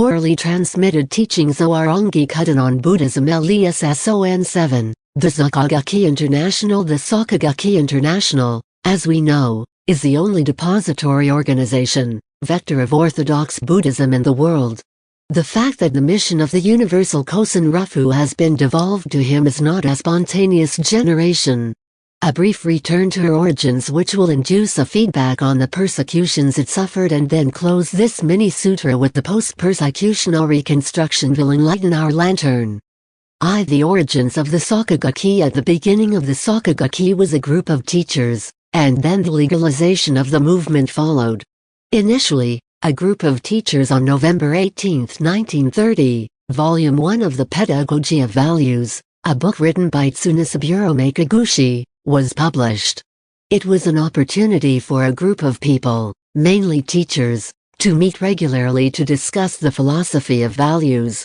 orally transmitted teachings Owarongi Kuden on Buddhism LESSON 7, the Soka Gakkai International. The Soka Gakkai International, as we know, is the only depository organization, vector of orthodox Buddhism in the world. The fact that the mission of the universal KOSEN RUFU has been devolved to him is not a spontaneous generation. A brief return to her origins which will induce a feedback on the persecutions it suffered and then close this mini-sutra with the post-persecutional reconstruction will enlighten our lantern. The origins of the Soka Gakkai. At the beginning of the Soka Gakkai was a group of teachers, and then the legalization of the movement followed. Initially, a group of teachers on November 18, 1930, Volume 1 of the Pedagogy of Values, a book written by Tsunisaburo Makaguchi, was published. It was an opportunity for a group of people, mainly teachers, to meet regularly to discuss the philosophy of values.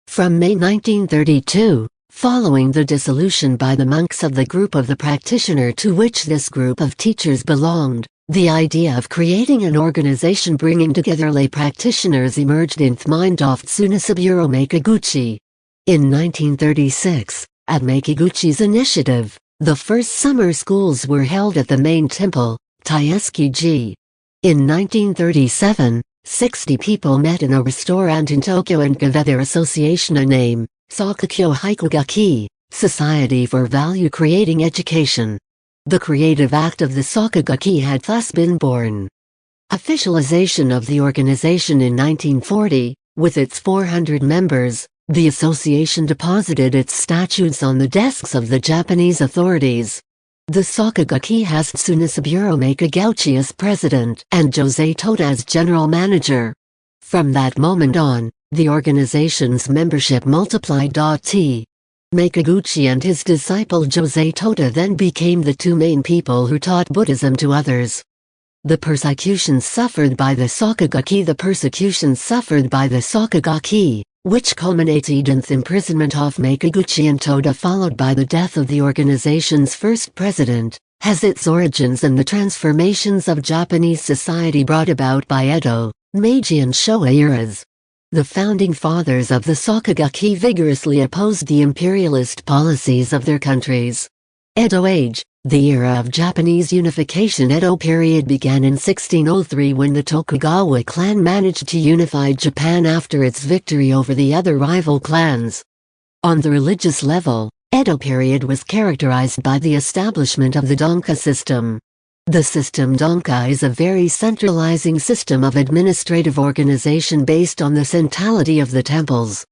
From May 1932, following the dissolution by the monks of the group of the practitioner to which this group of teachers belonged, the idea of creating an organization bringing together lay practitioners emerged in the mind of Tsunisaburo Makaguchi. In 1936, at Makaguchi's initiative, the first summer schools were held at the main temple, Taisuki-ji. In 1937, 60 people met in a restaurant in Tokyo and gave their association a name, Sokakyo Haiku Gakkai, Society for Value Creating Education. The creative act of the Soka Gakkai had thus been born. Officialization of the organization in 1940, with its 400 members, the association deposited its statutes on the desks of the Japanese authorities. The Soka Gakkai has Tsunisaburo Makaguchi as president and Jose Toda as general manager. From that moment on, the organization's membership multiplied. Makaguchi and his disciple Jose Toda then became the two main people who taught Buddhism to others. The persecutions suffered by the Soka Gakkai. The persecutions suffered by the Soka Gakkai, which culminated in the imprisonment of Makaguchi and Toda followed by the death of the organization's first president, has its origins in the transformations of Japanese society brought about by Edo, Meiji and Showa eras. The founding fathers of the Soka Gakkai vigorously opposed the imperialist policies of their countries. Edo Age, the era of Japanese unification. Edo period began in 1603 when the Tokugawa clan managed to unify Japan after its victory over the other rival clans. On the religious level, Edo period was characterized by the establishment of the Donka system. The system Donka is a very centralizing system of administrative organization based on the centrality of the temples.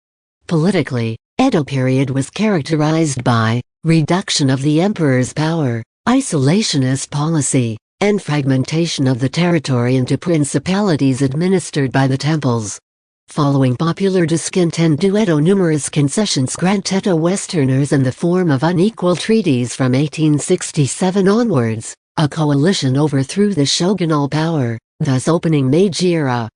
Politically, Edo period was characterized by reduction of the emperor's power, isolationist policy, and fragmentation of the territory into principalities administered by the temples. Following popular discontent to Edo, numerous concessions granted to Westerners in the form of unequal treaties from 1867 onwards. A coalition overthrew the shogunal power, thus opening Meiji era.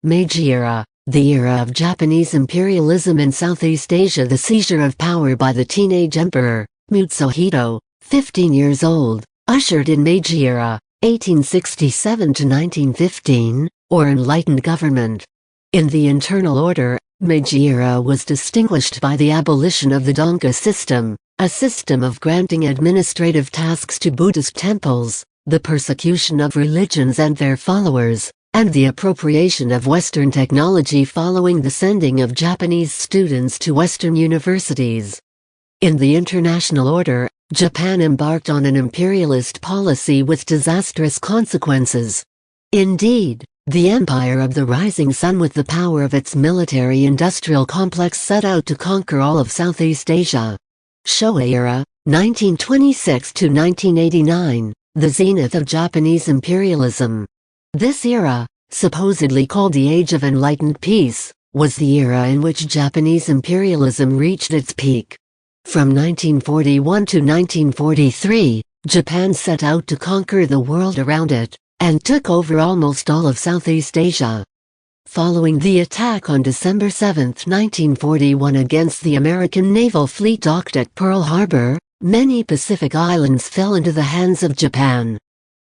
Meiji era, the era of Japanese imperialism in Southeast Asia. The seizure of power by the teenage emperor, Mutsuhito, 15 years old, ushered in Meiji era, 1867 to 1915, or enlightened government. In the internal order, Meiji era was distinguished by the abolition of the Donka system, a system of granting administrative tasks to Buddhist temples, the persecution of religions and their followers, and the appropriation of Western technology following the sending of Japanese students to Western universities. In the international order, Japan embarked on an imperialist policy with disastrous consequences. Indeed, the Empire of the Rising Sun, with the power of its military-industrial complex, set out to conquer all of Southeast Asia. Showa era, 1926 to 1989, the zenith of Japanese imperialism. This era, supposedly called the Age of Enlightened Peace, was the era in which Japanese imperialism reached its peak. From 1941 to 1943, Japan set out to conquer the world around it, and took over almost all of Southeast Asia. Following the attack on December 7, 1941 against the American naval fleet docked at Pearl Harbor, many Pacific islands fell into the hands of Japan.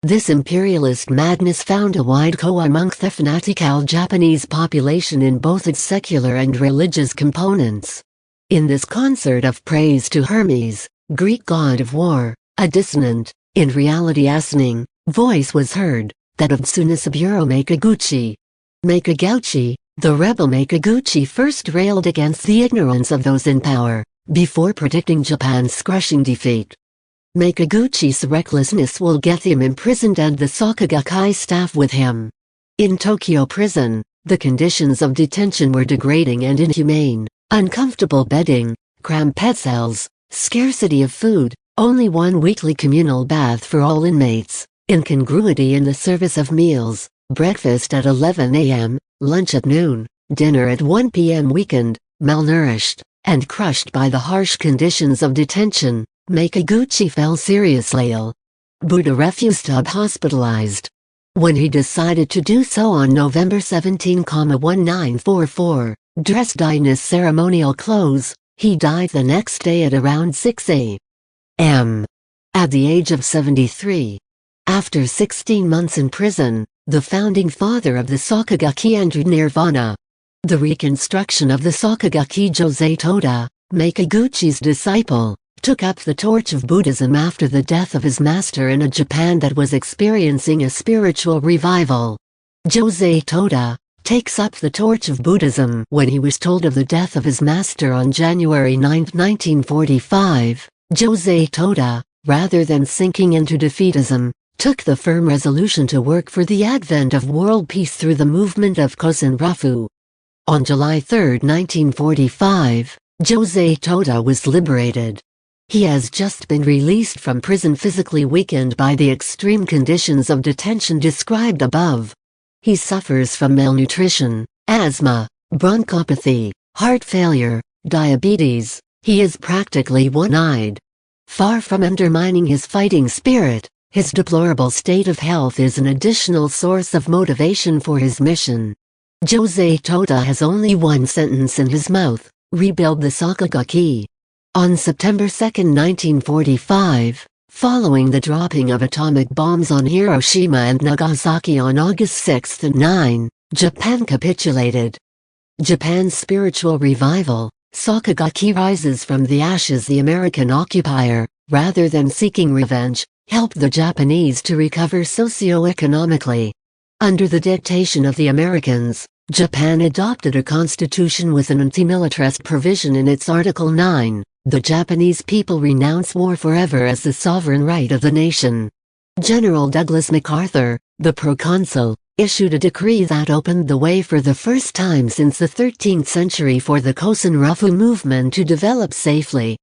This imperialist madness found a wide echo among the fanatical Japanese population in both its secular and religious components. In this concert of praise to Hermes, Greek god of war, a dissonant, in reality assonant, voice was heard, that of Tsunasaburo Makaguchi. Makaguchi, the rebel Makaguchi, first railed against the ignorance of those in power, before predicting Japan's crushing defeat. Makaguchi's recklessness will get him imprisoned and the Soka Gakkai staff with him. In Tokyo prison, the conditions of detention were degrading and inhumane. Uncomfortable bedding, cramped bed cells, scarcity of food, only one weekly communal bath for all inmates, incongruity in the service of meals, breakfast at 11 a.m., lunch at noon, dinner at 1 p.m. weakened, malnourished, and crushed by the harsh conditions of detention, Makaguchi fell seriously ill. Buddha refused to be hospitalized. When he decided to do so on November 17, 1944, dressed in his ceremonial clothes, he died the next day at around 6 a.m. at the age of 73. After 16 months in prison, the founding father of the Soka Gakkai entered nirvana. The reconstruction of the Soka Gakkai Josei Toda, Makaguchi's disciple, took up the torch of Buddhism after the death of his master in a Japan that was experiencing a spiritual revival. Josei Toda takes up the torch of Buddhism when he was told of the death of his master on January 9, 1945. Josei Toda, rather than sinking into defeatism, took the firm resolution to work for the advent of world peace through the movement of KOSEN RUFU. On July 3, 1945, Josei Toda was liberated. He has just been released from prison, physically weakened by the extreme conditions of detention described above. He suffers from malnutrition, asthma, bronchopathy, heart failure, diabetes. He is practically one-eyed. Far from undermining his fighting spirit, his deplorable state of health is an additional source of motivation for his mission. Josei Toda has only one sentence in his mouth: rebuild the Soka Gakkai. On September 2, 1945, following the dropping of atomic bombs on Hiroshima and Nagasaki on August 6 and 9, Japan capitulated. Japan's spiritual revival, Soka Gakkai, rises from the ashes. The American occupier, rather than seeking revenge, helped the Japanese to recover socio-economically. Under the dictation of the Americans, Japan adopted a constitution with an anti-militarist provision in its Article 9. The Japanese people renounce war forever as the sovereign right of the nation. General Douglas MacArthur, the proconsul, issued a decree that opened the way for the first time since the 13th century for the KOSEN RUFU movement to develop safely.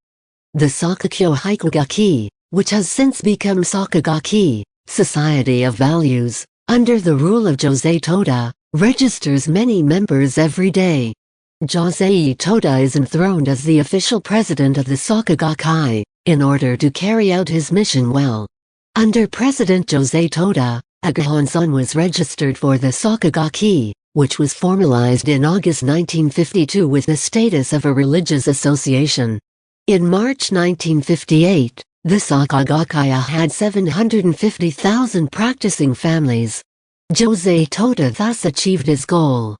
The Sokakyo Haiku Gakkai, which has since become Soka Gakkai, Society of Values, under the rule of Josei Toda, registers many members every day. Josei Toda is enthroned as the official president of the Soka Gakkai, in order to carry out his mission well. Under President Josei Toda, a Gohonzon was registered for the Soka Gakkai, which was formalized in August 1952 with the status of a religious association. In March 1958, the Soka Gakkai had 750,000 practicing families. Josei Toda thus achieved his goal.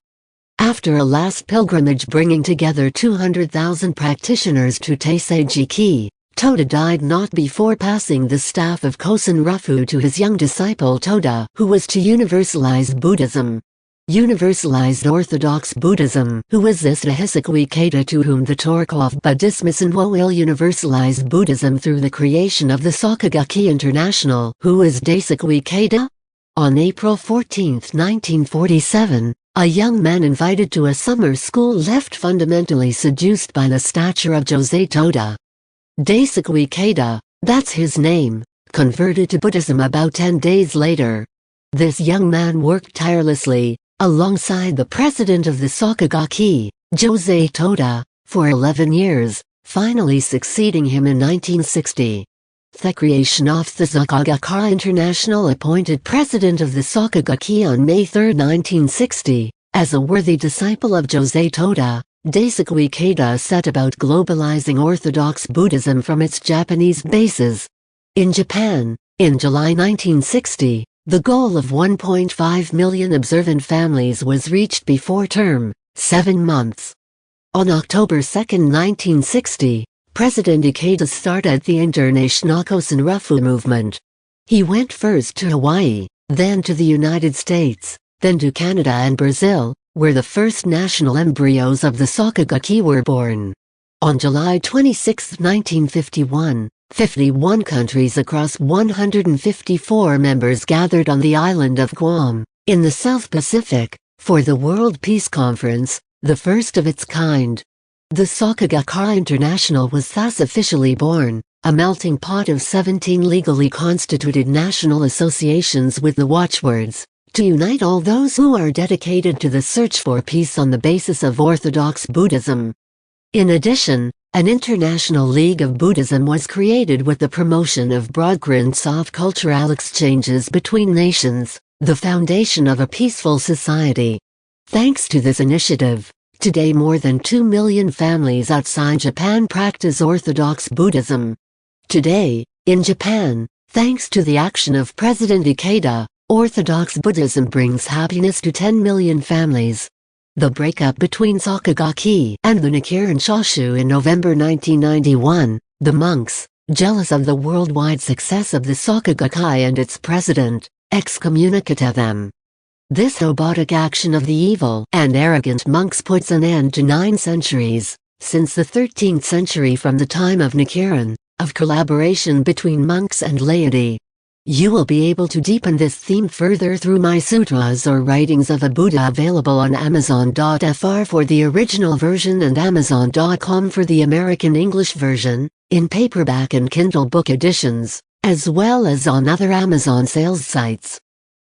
After a last pilgrimage bringing together 200,000 practitioners to Taisei-ji-ki, Toda died not before passing the staff of KOSEN RUFU to his young disciple Toda, who was to universalize Buddhism. Universalized Orthodox Buddhism, who was this Dehisakui Keita, to whom the Torkov Buddhism will universalize Buddhism through the creation of the Soka Gakkai International, who was Deisakui Keita? On April 14, 1947, a young man invited to a summer school left fundamentally seduced by the stature of Josei Toda. Deisakui Keita, that's his name, converted to Buddhism about 10 days later. This young man worked tirelessly, alongside the president of the Soka Gakkai, Josei Toda, for 11 years, finally succeeding him in 1960. The creation of the Soka Gakkai International appointed president of the Soka Gakkai on May 3, 1960. As a worthy disciple of Josei Toda, Deisakui Keita set about globalizing Orthodox Buddhism from its Japanese bases. In Japan, In July 1960, the goal of 1.5 million observant families was reached before term, 7 months. On October 2, 1960, President Ikeda started the international KOSEN RUFU movement. He went first to Hawaii, then to the United States, then to Canada and Brazil, where the first national embryos of the Soka Gakkai were born. On July 26, 1951, 51 countries across 154 members gathered on the island of Guam, in the South Pacific, for the World Peace Conference, the first of its kind. The Soka Gakkai International was thus officially born, a melting pot of 17 legally constituted national associations with the watchwords, to unite all those who are dedicated to the search for peace on the basis of orthodox Buddhism. In addition, an International League of Buddhism was created with the promotion of broad-grands of cultural exchanges between nations, the foundation of a peaceful society. Thanks to this initiative, today more than 2 million families outside Japan practice Orthodox Buddhism. Today, in Japan, thanks to the action of President Ikeda, Orthodox Buddhism brings happiness to 10 million families. The breakup between Soka Gakkai and the Nichiren Shoshu in November 1991, the monks, jealous of the worldwide success of the Soka Gakkai and its president, excommunicated them. This robotic action of the evil and arrogant monks puts an end to 9 centuries, since the 13th century from the time of Nichiren, of collaboration between monks and laity. You will be able to deepen this theme further through my sutras or writings of a Buddha available on Amazon.fr for the original version and Amazon.com for the American English version, in paperback and Kindle book editions, as well as on other Amazon sales sites.